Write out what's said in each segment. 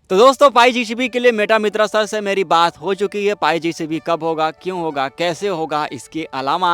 तो दोस्तों पाई जीसीबी के लिए मेटा मित्रा सर से मेरी बात हो चुकी है। पाई जीसीबी कब होगा, क्यों होगा, कैसे होगा, इसके अलावा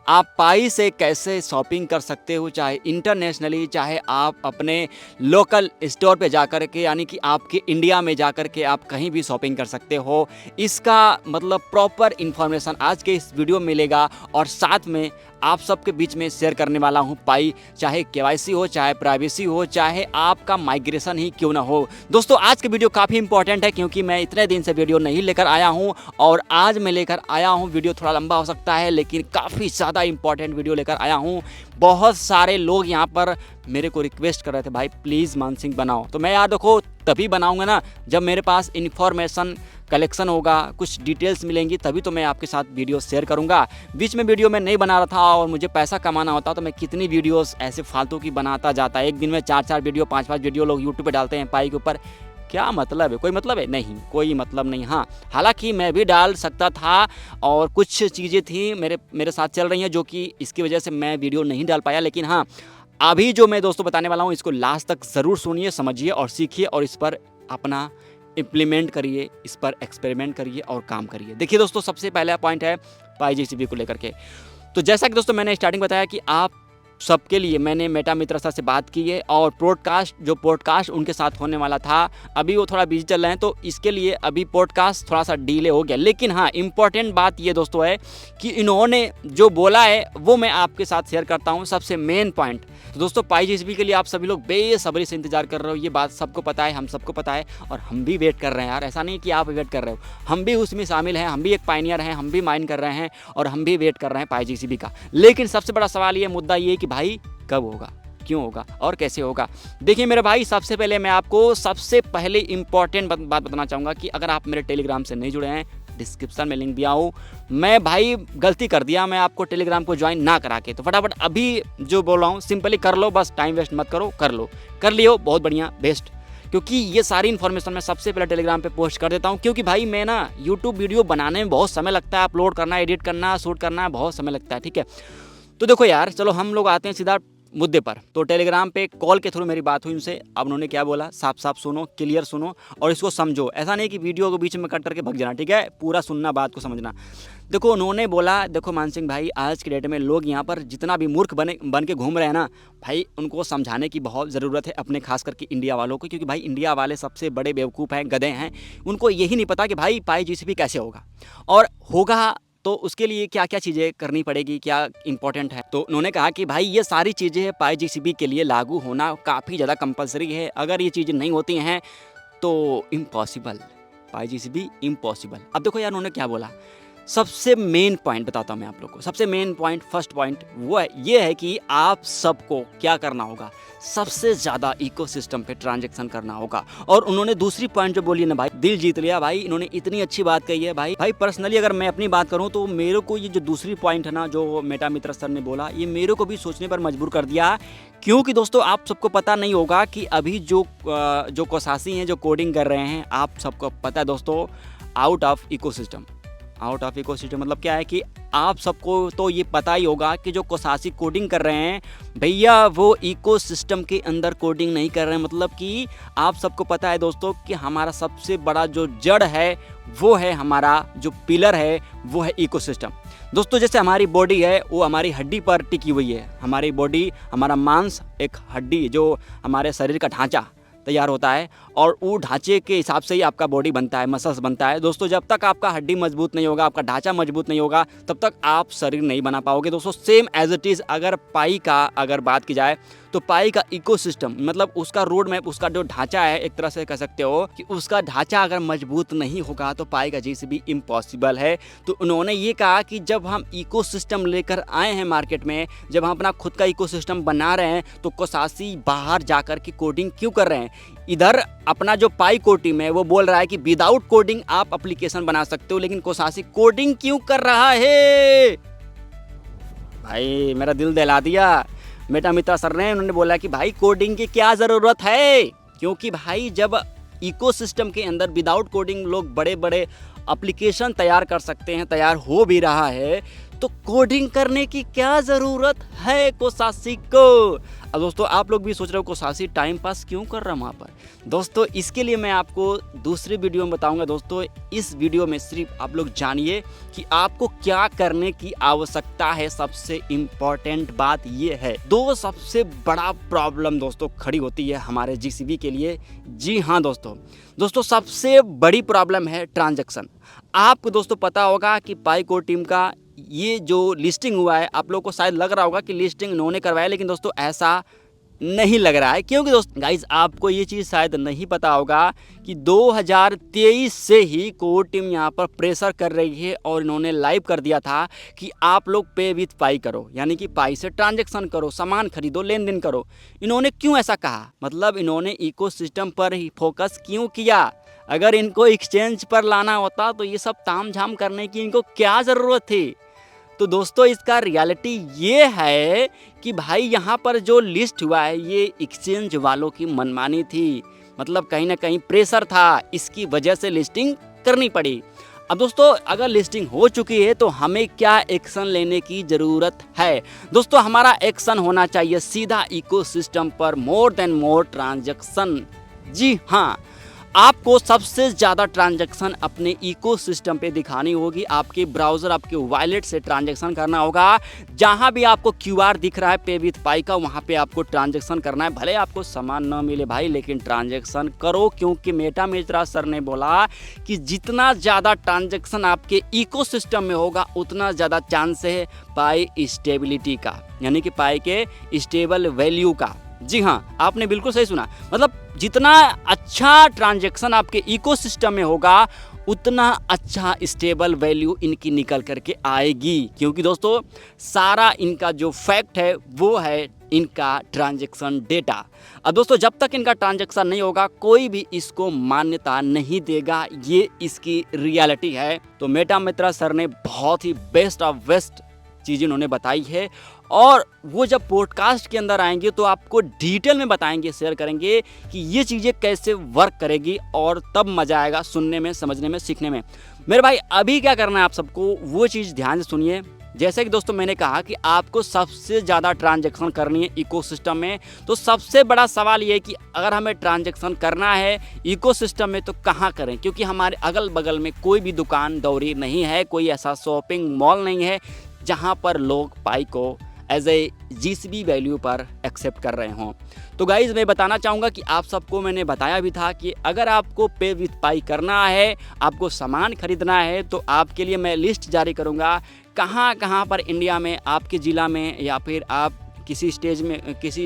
आप पाई से कैसे शॉपिंग कर सकते हो, चाहे इंटरनेशनली चाहे आप अपने लोकल स्टोर पे जाकर के, यानी कि आपके इंडिया में जाकर के आप कहीं भी शॉपिंग कर सकते हो। इसका मतलब प्रॉपर इन्फॉर्मेशन आज के इस वीडियो में मिलेगा और साथ में आप सबके बीच में शेयर करने वाला हूं पाई, चाहे केवाईसी हो, चाहे प्राइवेसी हो, चाहे आपका माइग्रेशन ही क्यों ना हो। दोस्तों आज की वीडियो काफ़ी इंपॉर्टेंट है क्योंकि मैं इतने दिन से वीडियो नहीं लेकर आया हूं और आज मैं लेकर आया हूं। वीडियो थोड़ा लंबा हो सकता है लेकिन काफ़ी ज़्यादा इंपॉर्टेंट वीडियो लेकर आया हूं। बहुत सारे लोग यहाँ पर मेरे को रिक्वेस्ट कर रहे थे, भाई प्लीज़ मान सिंह बनाओ। तो मैं यार देखो तभी बनाऊंगा ना जब मेरे पास इन्फॉर्मेशन कलेक्शन होगा, कुछ डिटेल्स मिलेंगी, तभी तो मैं आपके साथ वीडियो शेयर करूंगा। बीच में वीडियो मैं नहीं बना रहा था और मुझे पैसा कमाना होता तो मैं कितनी वीडियोस ऐसे फालतू की बनाता जाता। एक दिन में 4-4 वीडियो 5-5 वीडियो लोग यूट्यूब पे डालते हैं पाई के ऊपर। क्या मतलब है? कोई मतलब है? नहीं, कोई मतलब नहीं। हाँ, हालांकि मैं भी डाल सकता था और कुछ चीज़ें थी मेरे साथ चल रही हैं जो कि इसकी वजह से मैं वीडियो नहीं डाल पाया। लेकिन हाँ, अभी जो मैं दोस्तों बताने वाला हूँ इसको लास्ट तक ज़रूर सुनिए, समझिए और सीखिए और इस पर अपना इम्प्लीमेंट करिए, इस पर एक्सपेरिमेंट करिए और काम करिए। देखिए दोस्तों सबसे पहला पॉइंट है पाई जीसीबी को लेकर के। तो जैसा कि दोस्तों मैंने स्टार्टिंग बताया कि आप सबके लिए मैंने मेटा मित्रा सर से बात की है और पॉडकास्ट उनके साथ होने वाला था, अभी वो थोड़ा बिजी चल रहे हैं तो इसके लिए अभी पॉडकास्ट थोड़ा सा डिले हो गया। लेकिन हाँ, इंपॉर्टेंट बात ये दोस्तों है कि इन्होंने जो बोला है वो मैं आपके साथ शेयर करता हूँ, सबसे मेन पॉइंट। तो दोस्तों पाई जीसीबी के लिए आप सभी लोग बेसब्री से इंतजार कर रहे हो, ये बात सबको पता है, हम सबको पता है और हम भी वेट कर रहे हैं यार। ऐसा नहीं कि आप वेट कर रहे हो, हम भी उसमें शामिल हैं, हम भी एक पायनियर हैं, हम भी माइन कर रहे हैं और हम भी वेट कर रहे हैं पाई जीसीबी का। लेकिन सबसे बड़ा सवाल ये मुद्दा ये कि भाई कब होगा, क्यों होगा और कैसे होगा। देखिए मेरे भाई, सबसे पहले मैं आपको सबसे पहले इंपॉर्टेंट बात बताना चाहूँगा कि अगर आप मेरे टेलीग्राम से नहीं जुड़े हैं, डिस्क्रिप्शन में लिंक दिया हूँ। मैं भाई गलती कर दिया, मैं आपको टेलीग्राम को ज्वाइन ना करा के, तो फटाफट अभी जो बोल रहा हूँ सिंपली कर लो, बस टाइम वेस्ट मत करो, कर लियो, बहुत बढ़िया, बेस्ट। क्योंकि ये सारी इन्फॉर्मेशन मैं सबसे पहले टेलीग्राम पे पोस्ट कर देता हूँ क्योंकि भाई मैं ना यूट्यूब वीडियो बनाने में बहुत समय लगता है, अपलोड करना, एडिट करना, शूट करना बहुत समय लगता है, ठीक है। तो देखो यार, चलो हम लोग आते हैं सीधा मुद्दे पर। तो टेलीग्राम पे कॉल के थ्रू मेरी बात हुई उनसे। अब उन्होंने क्या बोला, साफ साफ सुनो, क्लियर सुनो और इसको समझो। ऐसा नहीं कि वीडियो को बीच में कट करके भग जाना, ठीक है, पूरा सुनना, बात को समझना। देखो उन्होंने बोला, देखो मान सिंह भाई, आज की डेट में लोग यहाँ पर जितना भी मूर्ख बन के घूम रहे हैं ना भाई, उनको समझाने की बहुत ज़रूरत है, अपने खास करके इंडिया वालों को। क्योंकि भाई इंडिया वाले सबसे बड़े बेवकूफ़ हैं, गधे हैं। उनको यही नहीं पता कि भाई पाई जीसीबी कैसे होगा और होगा तो उसके लिए क्या क्या चीज़ें करनी पड़ेगी, क्या इंपॉर्टेंट है। तो उन्होंने कहा कि भाई ये सारी चीज़ें पाई जीसीबी के लिए लागू होना काफ़ी ज़्यादा कंपलसरी है। अगर ये चीज़ें नहीं होती हैं तो इम्पॉसिबल, पाई जीसीबी इम्पॉसिबल। अब देखो यार उन्होंने क्या बोला, सबसे मेन पॉइंट बताता हूँ मैं आप लोग को। सबसे मेन पॉइंट, फर्स्ट पॉइंट वो है ये है कि आप सबको क्या करना होगा, सबसे ज़्यादा इकोसिस्टम पे ट्रांजैक्शन करना होगा। और उन्होंने दूसरी पॉइंट जो बोली ना भाई, दिल जीत लिया भाई। इन्होंने इतनी अच्छी बात कही है भाई पर्सनली अगर मैं अपनी बात करूँ तो मेरे को ये जो दूसरी पॉइंट है ना जो मेटा मित्रा सर ने बोला, ये मेरे को भी सोचने पर मजबूर कर दिया। क्योंकि दोस्तों आप सबको पता नहीं होगा कि अभी जो कोसासी हैं जो कोडिंग कर रहे हैं, आप सबको पता है दोस्तों, आउट ऑफ इकोसिस्टम मतलब क्या है कि आप सबको तो ये पता ही होगा कि जो कोसासी कोडिंग कर रहे हैं भैया वो इकोसिस्टम के अंदर कोडिंग नहीं कर रहे हैं। मतलब कि आप सबको पता है दोस्तों कि हमारा सबसे बड़ा जो जड़ है वो है, हमारा जो पिलर है वो है इकोसिस्टम। दोस्तों जैसे हमारी बॉडी है वो हमारी हड्डी पर टिकी हुई है, हमारी बॉडी, हमारा मांस एक हड्डी जो हमारे शरीर का ढांचा तैयार होता है और वो ढांचे के हिसाब से ही आपका बॉडी बनता है, मसल्स बनता है। दोस्तों जब तक आपका हड्डी मजबूत नहीं होगा, आपका ढांचा मजबूत नहीं होगा, तब तक आप शरीर नहीं बना पाओगे। दोस्तों सेम एज इट इज़ अगर पाई का अगर बात की जाए तो पाई का इकोसिस्टम मतलब उसका रोड मैप, उसका जो ढांचा है, एक तरह से कह सकते हो कि उसका ढांचा अगर मजबूत नहीं होगा तो पाई का जीसीबी इम्पॉसिबल है। तो उन्होंने ये कहा कि जब हम इकोसिस्टम लेकर आए हैं मार्केट में, जब हम अपना खुद का इकोसिस्टम बना रहे हैं, तो कोसासी बाहर जाकर के कोडिंग क्यों कर रहे हैं। इधर अपना जो पाई को टीम है वो बोल रहा है कि विदाउट कोडिंग आप एप्लीकेशन बना सकते हो, लेकिन कोसासी कोडिंग क्यों कर रहा है। भाई मेरा दिल दहला दिया मेटा मित्रा सर ने। उन्होंने बोला कि भाई कोडिंग की क्या ज़रूरत है, क्योंकि भाई जब इकोसिस्टम के अंदर विदाउट कोडिंग लोग बड़े बड़े एप्लीकेशन तैयार कर सकते हैं, तैयार हो भी रहा है, तो कोडिंग करने की क्या ज़रूरत है कोसासी को। अब दोस्तों आप लोग भी सोच रहे हो कोसासी टाइम पास क्यों कर रहा है वहाँ पर। दोस्तों इसके लिए मैं आपको दूसरी वीडियो में बताऊंगा। दोस्तों इस वीडियो में सिर्फ आप लोग जानिए कि आपको क्या करने की आवश्यकता है। सबसे इम्पॉर्टेंट बात ये है, दो सबसे बड़ा प्रॉब्लम दोस्तों खड़ी होती है हमारे जीसीबी के लिए। जी हाँ दोस्तों सबसे बड़ी प्रॉब्लम है ट्रांजैक्शन। आपको दोस्तों पता होगा कि पाईकोड टीम का ये जो लिस्टिंग हुआ है, आप लोगों को शायद लग रहा होगा कि लिस्टिंग इन्होंने करवाया, लेकिन दोस्तों ऐसा नहीं लग रहा है। क्योंकि दोस्तों गाइज आपको ये चीज़ शायद नहीं पता होगा कि 2023 से ही कोड टीम यहाँ पर प्रेशर कर रही है और इन्होंने लाइव कर दिया था कि आप लोग पे विथ पाई करो, यानी कि पाई से ट्रांजैक्शन करो, सामान खरीदो, लेन देन करो। इन्होंने क्यों ऐसा कहा, मतलब इन्होंने इकोसिस्टम पर ही फोकस क्यों किया। अगर इनको एक्सचेंज पर लाना होता तो ये सब ताम झाम करने की इनको क्या ज़रूरत थी। तो दोस्तों इसका रियलिटी ये है कि भाई यहाँ पर जो लिस्ट हुआ है ये एक्सचेंज वालों की मनमानी थी, मतलब कहीं ना कहीं प्रेशर था, इसकी वजह से लिस्टिंग करनी पड़ी। अब दोस्तों अगर लिस्टिंग हो चुकी है तो हमें क्या एक्शन लेने की ज़रूरत है। दोस्तों हमारा एक्शन होना चाहिए सीधा इकोसिस्टम पर मोर देन मोर ट्रांजैक्शन। जी हाँ, आपको सबसे ज़्यादा ट्रांजैक्शन अपने इकोसिस्टम पे दिखानी होगी। आपके ब्राउज़र, आपके वॉलेट से ट्रांजैक्शन करना होगा। जहाँ भी आपको क्यूआर दिख रहा है पे विथ पाई का, वहाँ पे आपको ट्रांजैक्शन करना है। भले आपको सामान ना मिले भाई, लेकिन ट्रांजैक्शन करो, क्योंकि मेटा मित्रा सर ने बोला कि जितना ज़्यादा ट्रांजैक्शन आपके इकोसिस्टम में होगा उतना ज़्यादा चांस है पाई स्टेबिलिटी का, यानी कि पाई के स्टेबल वैल्यू का। जी हाँ, आपने बिल्कुल सही सुना, मतलब जितना अच्छा ट्रांजैक्शन आपके इकोसिस्टम में होगा उतना अच्छा स्टेबल वैल्यू इनकी निकल करके आएगी। क्योंकि दोस्तों सारा इनका जो फैक्ट है वो है इनका ट्रांजैक्शन डेटा। अब दोस्तों जब तक इनका ट्रांजैक्शन नहीं होगा कोई भी इसको मान्यता नहीं देगा, ये इसकी रियलिटी है। तो मेटा मित्रा सर ने बहुत ही बेस्ट ऑफ बेस्ट चीज़ें उन्होंने बताई है, और वो जब पॉडकास्ट के अंदर आएंगे तो आपको डिटेल में बताएंगे, शेयर करेंगे कि ये चीज़ें कैसे वर्क करेगी, और तब मज़ा आएगा सुनने में, समझने में, सीखने में। मेरे भाई अभी क्या करना है आप सबको, वो चीज़ ध्यान से सुनिए। जैसे कि दोस्तों मैंने कहा कि आपको सबसे ज़्यादा ट्रांजैक्शन करनी है इकोसिस्टम में, तो सबसे बड़ा सवाल ये है कि अगर हमें ट्रांजैक्शन करना है इकोसिस्टम में तो कहाँ करें। क्योंकि हमारे अगल बगल में कोई भी दुकान दौरी नहीं है, कोई ऐसा शॉपिंग मॉल नहीं है जहाँ पर लोग पाई को एज ए जीसीबी वैल्यू पर एक्सेप्ट कर रहे हों। तो गाइज़ मैं बताना चाहूँगा कि आप सबको मैंने बताया भी था कि अगर आपको पे विथ पाई करना है, आपको सामान खरीदना है, तो आपके लिए मैं लिस्ट जारी करूँगा कहाँ कहाँ पर इंडिया में, आपके ज़िला में, या फिर आप किसी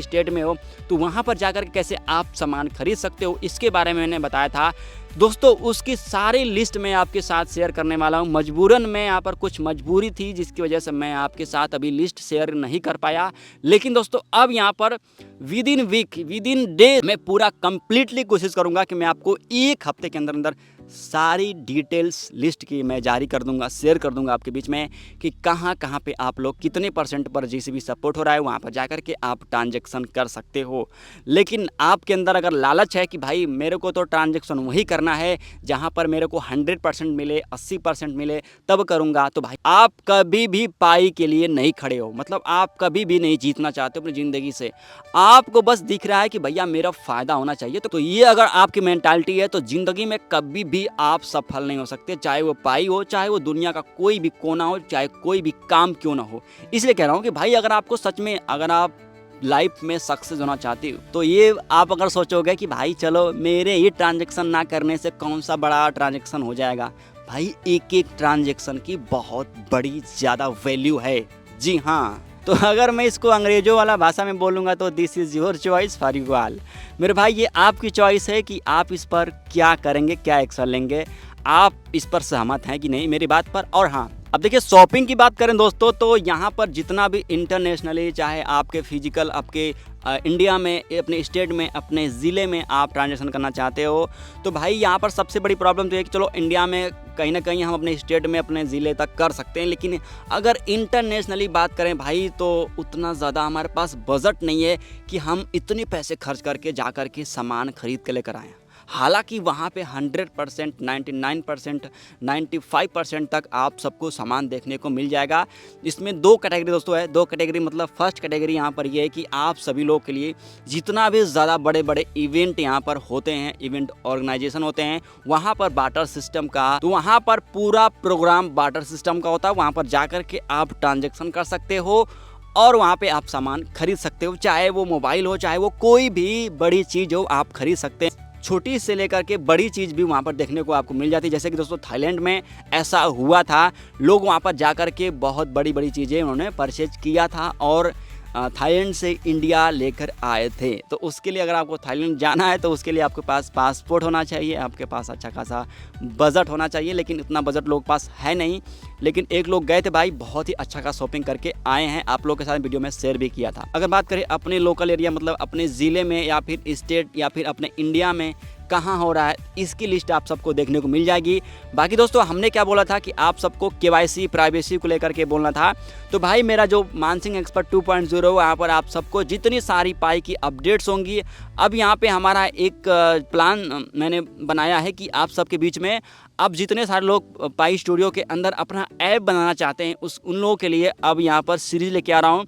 स्टेट में हो तो वहाँ पर जाकर कैसे आप सामान खरीद सकते हो, इसके बारे में मैंने बताया था। दोस्तों उसकी सारी लिस्ट मैं आपके साथ शेयर करने वाला हूँ। मजबूरन मैं यहाँ पर कुछ मजबूरी थी जिसकी वजह से मैं आपके साथ अभी लिस्ट शेयर नहीं कर पाया, लेकिन दोस्तों अब यहाँ पर within week, within day मैं पूरा कंप्लीटली कोशिश करूँगा कि मैं आपको एक हफ्ते के अंदर अंदर सारी डिटेल्स लिस्ट की मैं जारी कर दूंगा, शेयर कर दूंगा आपके बीच में कि कहाँ कहाँ पे आप लोग कितने % पर जीसीबी सपोर्ट हो रहा है, वहाँ पर जाकर के आप ट्रांजैक्शन कर सकते हो। लेकिन आपके अंदर अगर लालच है कि भाई मेरे को तो ट्रांजैक्शन वही करना है जहाँ पर मेरे को 100% मिले, 80% मिले तब करूँगा, तो भाई आप कभी भी पाई के लिए नहीं खड़े हो। मतलब आप कभी भी नहीं जीतना चाहते अपनी ज़िंदगी से, आपको बस दिख रहा है कि भैया मेरा फ़ायदा होना चाहिए। तो ये अगर आपकी मेंटालिटी है तो ज़िंदगी में कभी भी आप सफल नहीं हो सकते, चाहे वो पाई हो, चाहे वो दुनिया का कोई भी कोना हो, चाहे कोई भी काम क्यों ना हो। इसलिए कह रहा हूँ कि भाई अगर आपको सच में, अगर आप लाइफ में सक्सेस होना चाहते हो तो ये आप अगर सोचोगे कि भाई चलो मेरे ये ट्रांजैक्शन ना करने से कौन सा बड़ा ट्रांजैक्शन हो जाएगा, भाई एक एक ट्रांजैक्शन की बहुत बड़ी ज़्यादा वैल्यू है। जी हाँ, तो अगर मैं इसको अंग्रेज़ों वाला भाषा में बोलूँगा तो this is your choice for you all. मेरे भाई ये आपकी चॉइस है कि आप इस पर क्या करेंगे, क्या एक्शन लेंगे, आप इस पर सहमत हैं कि नहीं मेरी बात पर। और हाँ, अब देखिए शॉपिंग की बात करें दोस्तों तो यहाँ पर जितना भी इंटरनेशनली, चाहे आपके फिजिकल, आपके इंडिया में, अपने स्टेट में, अपने ज़िले में आप ट्रांजैक्शन करना चाहते हो, तो भाई यहाँ पर सबसे बड़ी प्रॉब्लम तो है कि चलो इंडिया में कहीं ना कहीं हम अपने स्टेट में, अपने ज़िले तक कर सकते हैं, लेकिन अगर इंटरनेशनली बात करें भाई तो उतना ज़्यादा हमारे पास बजट नहीं है कि हम इतने पैसे खर्च करके जा कर के सामान खरीद के लेकर आएँ। हालांकि वहाँ पे 100%, 99%, 95% तक आप सबको सामान देखने को मिल जाएगा। इसमें दो कैटेगरी दोस्तों है, दो कैटेगरी मतलब फर्स्ट कैटेगरी यहाँ पर ये है कि आप सभी लोग के लिए जितना भी ज़्यादा बड़े बड़े इवेंट यहाँ पर होते हैं, इवेंट ऑर्गेनाइजेशन होते हैं, वहाँ पर बार्टर सिस्टम का, तो वहाँ पर पूरा प्रोग्राम बार्टर सिस्टम का होता है। वहाँ पर जाकर के आप ट्रांजेक्शन कर सकते हो और वहाँ पे आप सामान खरीद सकते हो, चाहे वो मोबाइल हो, चाहे वो कोई भी बड़ी चीज़ हो, आप खरीद सकते हैं। छोटी से लेकर के बड़ी चीज़ भी वहाँ पर देखने को आपको मिल जाती है। जैसे कि दोस्तों थाईलैंड में ऐसा हुआ था, लोग वहाँ पर जाकर के बहुत बड़ी बड़ी चीज़ें उन्होंने परचेज किया था और थाईलैंड से इंडिया लेकर आए थे। तो उसके लिए अगर आपको थाईलैंड जाना है तो उसके लिए आपके पास पासपोर्ट होना चाहिए, आपके पास अच्छा खासा बजट होना चाहिए, लेकिन इतना बजट लोग पास है नहीं। लेकिन एक लोग गए थे भाई, बहुत ही अच्छा खासा शॉपिंग करके आए हैं, आप लोग के साथ वीडियो में शेयर भी किया था। अगर बात करें अपने लोकल एरिया मतलब अपने ज़िले में या फिर स्टेट या फिर अपने इंडिया में कहाँ हो रहा है, इसकी लिस्ट आप सबको देखने को मिल जाएगी। बाकी दोस्तों हमने क्या बोला था कि आप सबको केवाईसी प्राइवेसी को लेकर के बोलना था, तो भाई मेरा जो मानसिंह एक्सपर्ट 2.0 वहाँ पर आप सबको जितनी सारी पाई की अपडेट्स होंगी, अब यहाँ पे हमारा एक प्लान मैंने बनाया है कि आप सबके बीच में अब जितने सारे लोग पाई स्टूडियो के अंदर अपना ऐप बनाना चाहते हैं उन लोगों के लिए अब यहाँ पर सीरीज लेके आ रहा हूँ।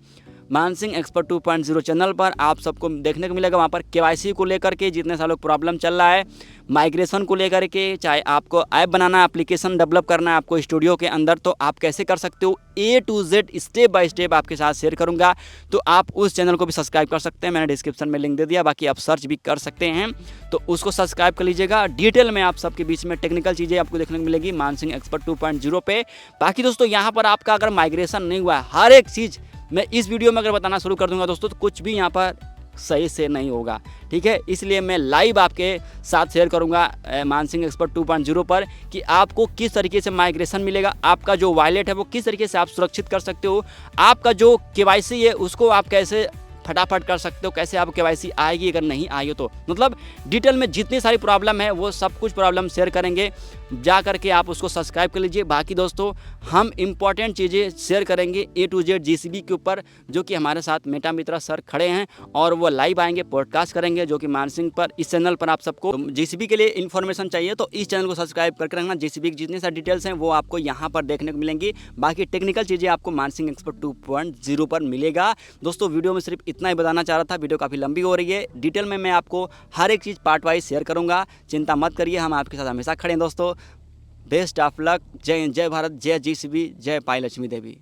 मानसिंह एक्सपर्ट 2.0 चैनल पर आप सबको देखने को मिलेगा, वहाँ पर केवाईसी को लेकर के जितने सालों प्रॉब्लम चल रहा है, माइग्रेशन को लेकर के, चाहे आपको ऐप बनाना, एप्लीकेशन डेवलप करना है आपको स्टूडियो के अंदर, तो आप कैसे कर सकते हो, A to Z step by step आपके साथ शेयर करूंगा। तो आप उस चैनल को भी सब्सक्राइब कर सकते हैं, मैंने डिस्क्रिप्शन में लिंक दे दिया, बाकी आप सर्च भी कर सकते हैं, तो उसको सब्सक्राइब कर लीजिएगा। डिटेल में आप सबके बीच में टेक्निकल चीज़ें आपको देखने को मिलेगी मानसिंह एक्सपर्ट 2.0 पे। बाकी दोस्तों यहाँ पर आपका अगर माइग्रेशन नहीं हुआ है, हर एक चीज़ मैं इस वीडियो में अगर बताना शुरू कर दूंगा दोस्तों तो कुछ भी यहाँ पर सही से नहीं होगा, ठीक है। इसलिए मैं लाइव आपके साथ शेयर करूंगा मानसिंह एक्सपर्ट 2.0 पर कि आपको किस तरीके से माइग्रेशन मिलेगा, आपका जो वॉलेट है वो किस तरीके से आप सुरक्षित कर सकते हो, आपका जो केवाईसी है उसको आप कैसे फटाफट कर सकते हो, कैसे आप केवाईसी आएगी अगर नहीं आई हो तो, मतलब डिटेल में जितनी सारी प्रॉब्लम है वो सब कुछ प्रॉब्लम शेयर करेंगे, जा करके आप उसको सब्सक्राइब कर लीजिए। बाकी दोस्तों हम इंपॉर्टेंट चीज़ें शेयर करेंगे A to Z GCB के ऊपर, जो कि हमारे साथ मेटा मित्रा सर खड़े हैं और वो लाइव आएंगे, पॉडकास्ट करेंगे, जो कि मानसिंह पर इस चैनल पर आप सबको GCB के लिए इन्फॉर्मेशन चाहिए तो इस चैनल को सब्सक्राइब करके रखना। GCB की जितनी सारी डिटेल्स हैं वो आपको यहाँ पर देखने को मिलेंगी, बाकी टेक्निकल चीज़ें आपको मानसिंह एक्सपर्ट 2.0 पर मिलेगा। दोस्तों वीडियो में सिर्फ इतना ही बताना चाह रहा था, वीडियो काफ़ी लंबी हो रही है, डिटेल में मैं आपको हर एक चीज़ पार्ट वाइज शेयर करूँगा, चिंता मत करिए, हम आपके साथ हमेशा खड़े हैं दोस्तों। बेस्ट ऑफ लक, जय हिंद, जय भारत, जय GCB, जय पाई लक्ष्मी देवी।